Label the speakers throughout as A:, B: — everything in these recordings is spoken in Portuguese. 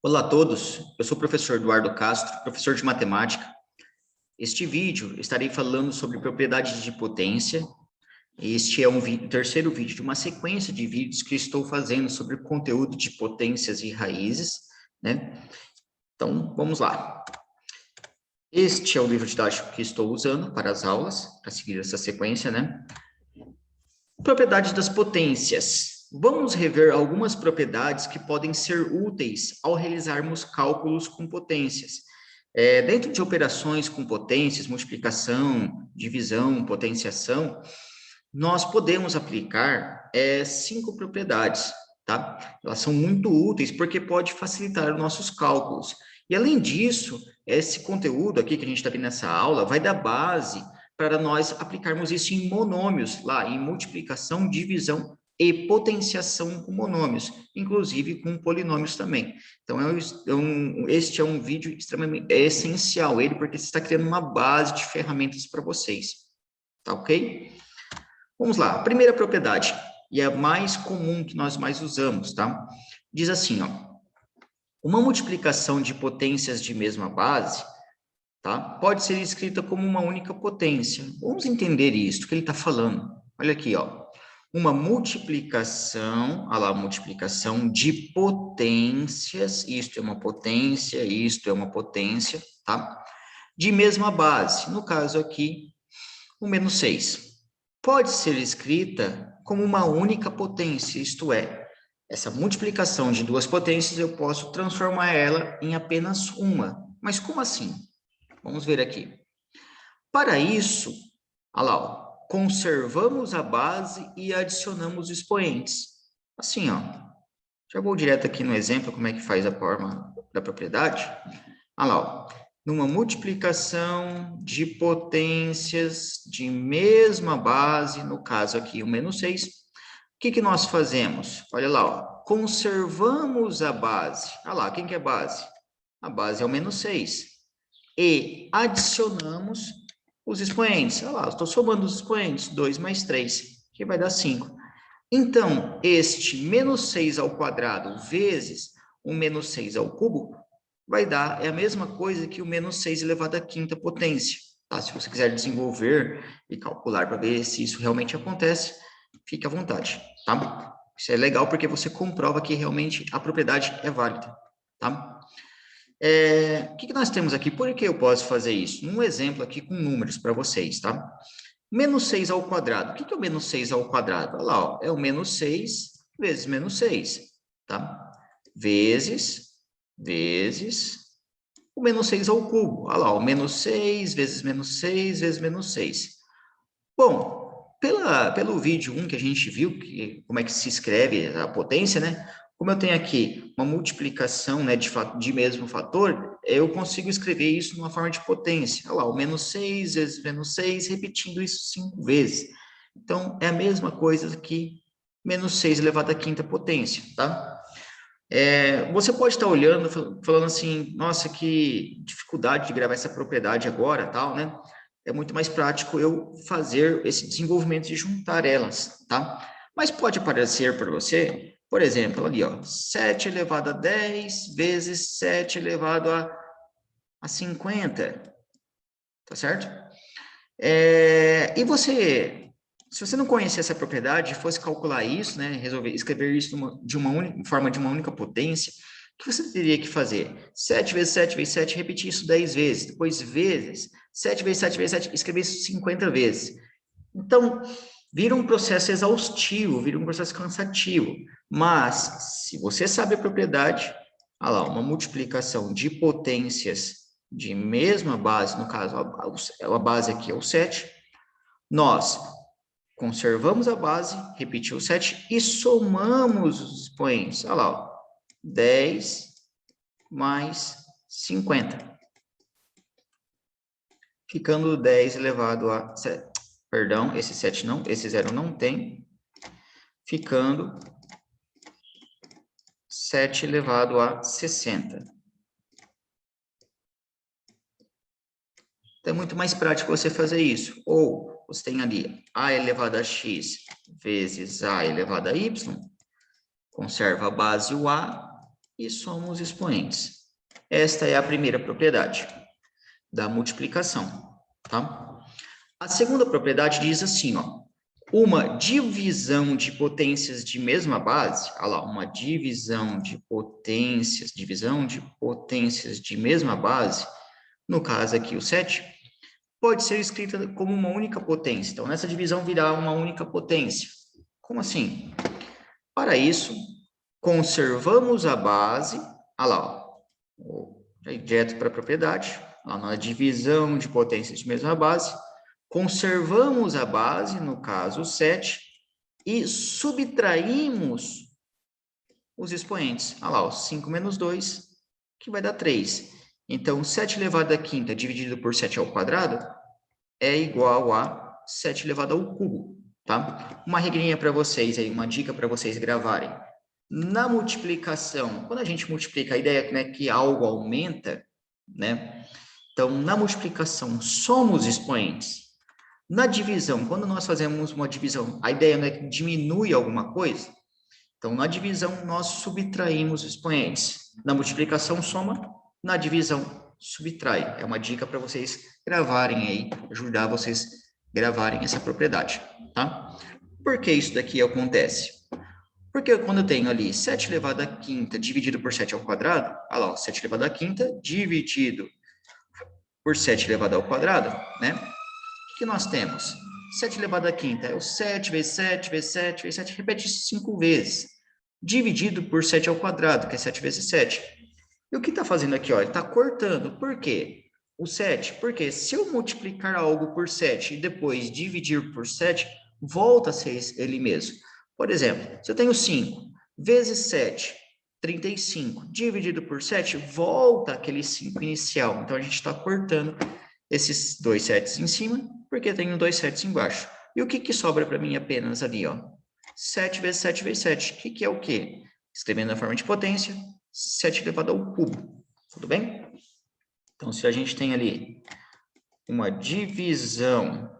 A: Olá a todos, eu sou o professor Eduardo Castro, professor de matemática. Este vídeo estarei falando sobre propriedades de potência. Este é o terceiro vídeo de uma sequência de vídeos que estou fazendo sobre o conteúdo de potências e raízes, né? Então, vamos lá. Este é o livro didático que estou usando para as aulas, para seguir essa sequência, né? Propriedades das potências. Vamos rever algumas propriedades que podem ser úteis ao realizarmos cálculos com potências. Dentro de operações com potências, multiplicação, divisão, potenciação, nós podemos aplicar 5 propriedades, tá? Elas são muito úteis porque pode facilitar os nossos cálculos. E além disso, esse conteúdo aqui que a gente está vendo nessa aula vai dar base para nós aplicarmos isso em monômios, lá em multiplicação, divisão e potenciação com monômios, inclusive com polinômios também. Então, este é um vídeo extremamente essencial, porque você está criando uma base de ferramentas para vocês, tá ok? Vamos lá, a primeira propriedade, e é a mais comum que nós mais usamos, tá? Diz assim, ó, uma multiplicação de potências de mesma base, tá? Pode ser escrita como uma única potência. Vamos entender isso, o que ele está falando. Olha aqui, ó. Uma multiplicação, olha lá, multiplicação de potências, isto é uma potência, isto é uma potência, tá? De mesma base, no caso aqui, o menos 6. Pode ser escrita como uma única potência, isto é, essa multiplicação de duas potências eu posso transformar ela em apenas uma. Mas como assim? Vamos ver aqui. Para isso, olha lá, ó, conservamos a base e adicionamos expoentes. Assim, ó. Já vou direto aqui no exemplo, como é que faz a forma da propriedade. Olha lá, ó. Numa multiplicação de potências de mesma base, no caso aqui o menos 6, o que nós fazemos? Olha lá, ó. Conservamos a base. Olha lá, quem que é a base? A base é o menos 6. E adicionamos os expoentes. Olha lá, estou somando os expoentes, 2 mais 3, que vai dar 5. Então, este menos 6 ao quadrado vezes o menos 6 ao cubo vai dar, a mesma coisa que o menos 6 elevado à quinta potência. Tá? Se você quiser desenvolver e calcular para ver se isso realmente acontece, fique à vontade. Tá? Isso é legal porque você comprova que realmente a propriedade é válida. Tá? O que nós temos aqui? Por que eu posso fazer isso? Um exemplo aqui com números para vocês, tá? Menos 6 ao quadrado. O que é o menos 6 ao quadrado? Olha lá, ó, é o menos 6 vezes menos 6, tá? Vezes o menos 6 ao cubo. Olha lá, o menos 6 vezes menos 6 vezes menos 6. Bom, pelo vídeo 1 que a gente viu, como é que se escreve a potência, né? Como eu tenho aqui uma multiplicação, né, de mesmo fator, eu consigo escrever isso numa forma de potência. Olha lá, o menos 6 vezes menos 6, repetindo isso 5 vezes. Então, é a mesma coisa que menos 6 elevado à quinta potência, tá? Você pode estar olhando, falando assim, nossa, que dificuldade de gravar essa propriedade agora, tal, né? É muito mais prático eu fazer esse desenvolvimento de juntar elas, tá? Mas pode aparecer para você, por exemplo, ali, ó, 7 elevado a 10 vezes 7 elevado a 50, tá certo? E você, se você não conhecer essa propriedade, fosse calcular isso, né, resolver escrever isso em forma de uma única potência, o que você teria que fazer? 7 vezes 7 vezes 7, repetir isso 10 vezes, depois vezes, 7 vezes 7 vezes 7, escrever isso 50 vezes. Então, vira um processo exaustivo, vira um processo cansativo. Mas, se você sabe a propriedade, olha lá, uma multiplicação de potências de mesma base, no caso, a base aqui é o 7, nós conservamos a base, repetiu o 7, e somamos os expoentes. Olha lá, ó, 10 mais 50. Ficando 10 elevado a 7. Perdão, esse 7 não, esse 0 não tem. Ficando 7 elevado a 60. Então, é muito mais prático você fazer isso. Ou você tem ali a elevado a x vezes a elevado a y, conserva a base o a, e soma os expoentes. Esta é a primeira propriedade da multiplicação, tá? A segunda propriedade diz assim, ó, uma divisão de potências de mesma base, olha lá, uma divisão de potências de mesma base, no caso aqui o 7, pode ser escrita como uma única potência. Então, nessa divisão virá uma única potência. Como assim? Para isso, conservamos a base, olha lá, ó, direto para a propriedade, lá na divisão de potências de mesma base, conservamos a base, no caso 7, e subtraímos os expoentes. Olha lá, 5 menos 2, que vai dar 3. Então, 7 elevado à quinta dividido por 7 ao quadrado é igual a 7 elevado ao cubo, tá? Uma regrinha para vocês aí, uma dica para vocês gravarem. Na multiplicação, quando a gente multiplica, a ideia é que algo aumenta, né? Então, na multiplicação, somos expoentes. Na divisão, quando nós fazemos uma divisão, a ideia não é que diminui alguma coisa? Então, na divisão, nós subtraímos expoentes. Na multiplicação, soma. Na divisão, subtrai. É uma dica para vocês gravarem aí, ajudar vocês a gravarem essa propriedade, tá? Por que isso daqui acontece? Porque quando eu tenho ali 7 elevado à quinta dividido por 7 ao quadrado, olha lá, 7 elevado à quinta dividido por 7 elevado ao quadrado, né? O que nós temos? 7 elevado à quinta é o 7 vezes 7 vezes 7 vezes 7, repete isso 5 vezes, dividido por 7 ao quadrado, que é 7 vezes 7. E o que está fazendo aqui? Ó, ele está cortando. Por quê? O 7. Porque se eu multiplicar algo por 7 e depois dividir por 7, volta a ser ele mesmo. Por exemplo, se eu tenho 5 vezes 7, 35, dividido por 7, volta aquele 5 inicial. Então, a gente está cortando esses dois sets em cima, porque tenho dois sets embaixo. E o que sobra para mim apenas ali, ó? 7 vezes 7 vezes 7. Que é o quê? Escrevendo na forma de potência, 7 elevado ao cubo. Tudo bem? Então, se a gente tem ali uma divisão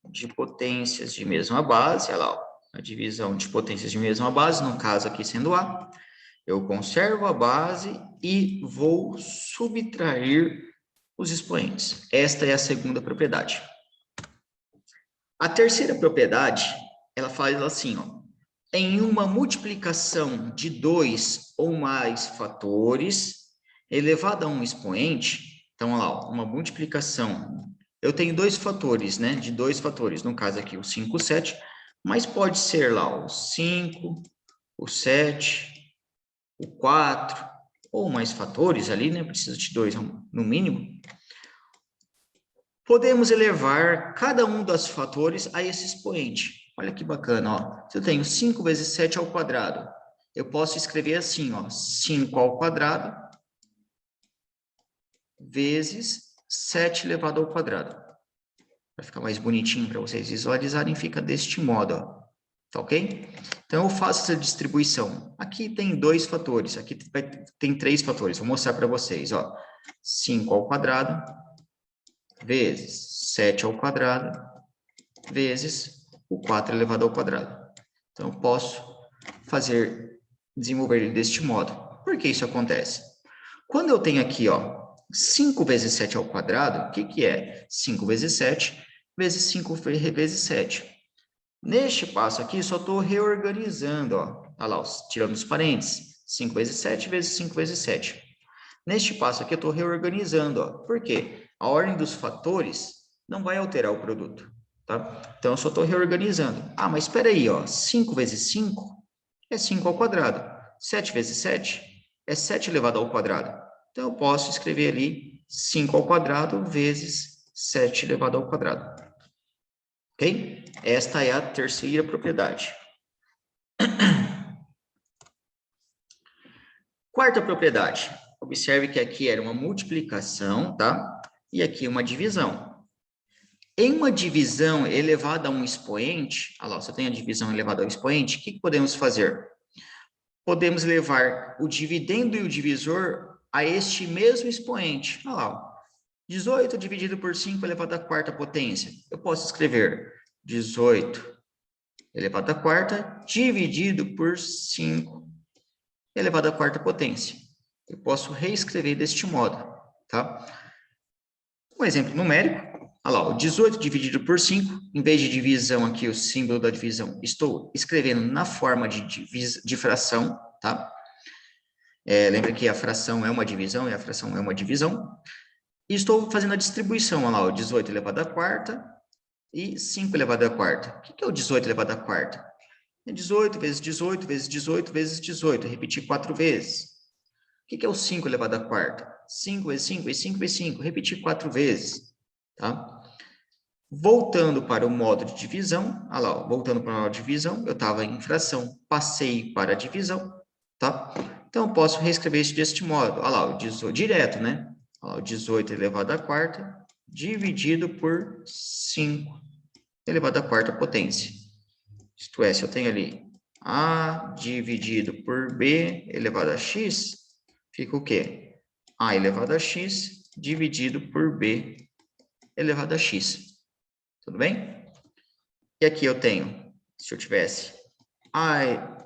A: de potências de mesma base, olha lá, ó, a divisão de potências de mesma base, no caso aqui sendo A, eu conservo a base e vou subtrair os expoentes. Esta é a segunda propriedade. A terceira propriedade, ela faz assim, ó. Em uma multiplicação de 2 ou mais fatores, elevada a um expoente, então, olha lá, uma multiplicação, eu tenho dois fatores, né, de 2 fatores, no caso aqui o 5, o 7, mas pode ser lá o 5, o 7, o 4, ou mais fatores ali, né, precisa de 2 no mínimo. Podemos elevar cada um dos fatores a esse expoente. Olha que bacana, ó. Se eu tenho 5 vezes 7 ao quadrado, eu posso escrever assim, ó, 5 ao quadrado vezes 7 elevado ao quadrado. Para ficar mais bonitinho para vocês visualizarem, fica deste modo, ó. Tá ok? Então, eu faço essa distribuição. Aqui tem 2 fatores, aqui tem 3 fatores. Vou mostrar para vocês, ó. 5 ao quadrado vezes 7 ao quadrado vezes o 4 elevado ao quadrado. Então, eu posso desenvolver ele deste modo. Por que isso acontece? Quando eu tenho aqui, ó, 5 vezes 7 ao quadrado, o que é? 5 vezes 7 vezes 5 vezes 7. Neste passo aqui, só estou reorganizando, ó. Olha lá, tirando os parênteses. 5 vezes 7 vezes 5 vezes 7. Neste passo aqui, eu estou reorganizando, ó. Por quê? A ordem dos fatores não vai alterar o produto, tá? Então, eu só estou reorganizando. Ah, mas espera aí, ó. 5 vezes 5 é 5 ao quadrado. 7 vezes 7 é 7 elevado ao quadrado. Então, eu posso escrever ali 5 ao quadrado vezes 7 elevado ao quadrado. Ok? Esta é a terceira propriedade. Quarta propriedade. Observe que aqui era uma multiplicação, tá? E aqui uma divisão. Em uma divisão elevada a um expoente, olha lá, você tem a divisão elevada ao expoente, o que podemos fazer? Podemos levar o dividendo e o divisor a este mesmo expoente. Olha lá, 18 dividido por 5 elevado à quarta potência. Eu posso escrever 18 elevado à quarta dividido por 5 elevado à quarta potência. Eu posso reescrever deste modo, tá? Um exemplo numérico, olha lá, o 18 dividido por 5, em vez de divisão aqui, o símbolo da divisão, estou escrevendo na forma de fração, tá? Lembra que a fração é uma divisão e a fração é uma divisão. E estou fazendo a distribuição, olha lá, o 18 elevado à quarta e 5 elevado à quarta. O que é o 18 elevado à quarta? É 18 vezes 18 vezes 18 vezes 18, repetir 4 vezes. O que é o 5 elevado à quarta? 5 vezes 5 vezes 5 vezes 5, repetir 4 vezes, tá? Voltando para o modo de divisão, olha lá, voltando para o modo de divisão, eu estava em fração, passei para a divisão, tá? Então, eu posso reescrever isso deste modo, olha lá, o 18, direto, né? Olha lá, o 18 elevado à quarta, dividido por 5 elevado à quarta potência. Isto é, se eu tenho ali A dividido por B elevado a x, fica o quê? A elevado a x dividido por B elevado a x. Tudo bem? E aqui eu tenho, se eu tivesse A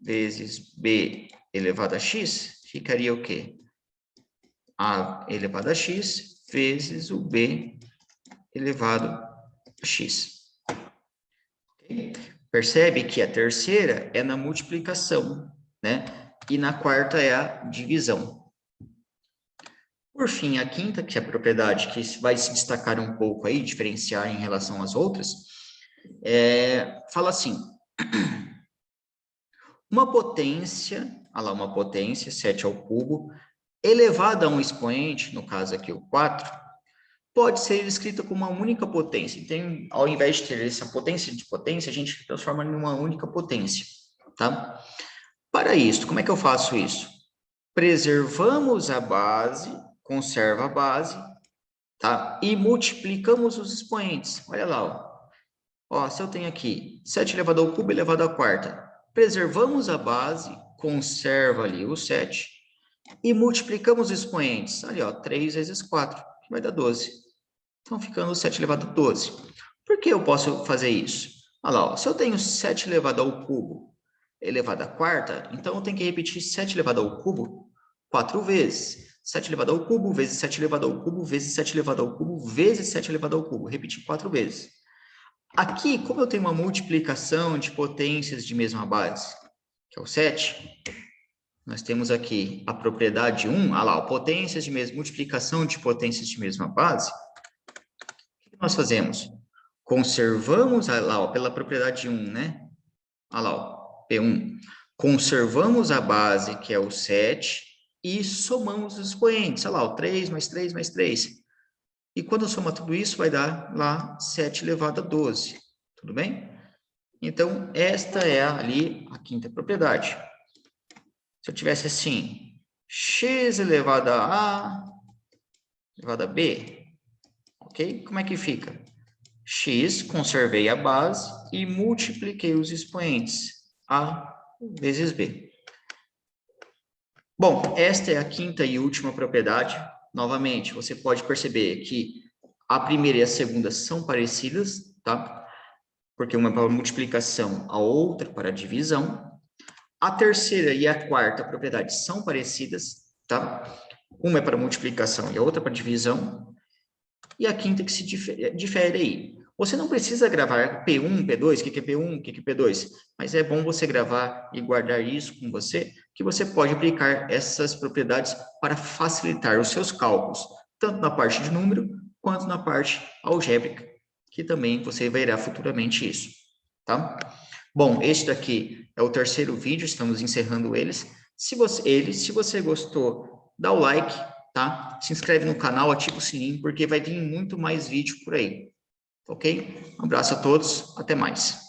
A: vezes B elevado a x, ficaria o quê? A elevado a x vezes o B elevado a x. Okay? Percebe que a terceira é na multiplicação, né? E na quarta é a divisão. Por fim, a quinta, que é a propriedade que vai se destacar um pouco aí, diferenciar em relação às outras, fala assim, uma potência, olha lá, uma potência, 7 ao cubo, elevada a um expoente, no caso aqui o 4, pode ser escrita como uma única potência. Então, ao invés de ter essa potência de potência, a gente transforma em uma única potência, tá? Para isso, como é que eu faço isso? Preservamos a base, conserva a base, tá? E multiplicamos os expoentes. Olha lá, ó. Ó, se eu tenho aqui 7 elevado ao cubo elevado à quarta, preservamos a base, conserva ali o 7 e multiplicamos os expoentes. Ali, ó, 3 vezes 4, que vai dar 12. Então, ficando 7 elevado a 12. Por que eu posso fazer isso? Olha lá, ó, se eu tenho 7 elevado ao cubo elevado à quarta, então eu tenho que repetir 7 elevado ao cubo 4 vezes. 7 elevado ao cubo vezes 7 elevado ao cubo vezes 7 elevado ao cubo vezes 7 elevado ao cubo. Repetir 4 vezes. Aqui, como eu tenho uma multiplicação de potências de mesma base, que é o 7, nós temos aqui a propriedade 1, olha lá, potências de mesma, multiplicação de potências de mesma base. O que nós fazemos? Conservamos, olha lá, ó, pela propriedade 1, né? Olha lá, ó, P1. Conservamos a base, que é o 7, e somamos os expoentes. Olha lá, o 3 mais 3 mais 3. E quando eu somar tudo isso, vai dar lá 7 elevado a 12. Tudo bem? Então, esta é ali a quinta propriedade. Se eu tivesse assim, x elevado a A elevado a B, ok? Como é que fica? X, conservei a base e multipliquei os expoentes, A vezes B. Bom, esta é a quinta e última propriedade. Novamente, você pode perceber que a primeira e a segunda são parecidas, tá? Porque uma é para multiplicação, a outra para divisão. A terceira e a quarta propriedade são parecidas, tá? Uma é para multiplicação e a outra para divisão. E a quinta que se difere aí. Você não precisa gravar P1, P2, o que é P1, o que é P2, mas é bom você gravar e guardar isso com você, que você pode aplicar essas propriedades para facilitar os seus cálculos, tanto na parte de número, quanto na parte algébrica, que também você verá futuramente isso, tá? Bom, este daqui é o terceiro vídeo, estamos encerrando eles. Se você gostou, dá o like, tá? Se inscreve no canal, ativa o sininho, porque vai vir muito mais vídeo por aí, ok? Um abraço a todos, até mais.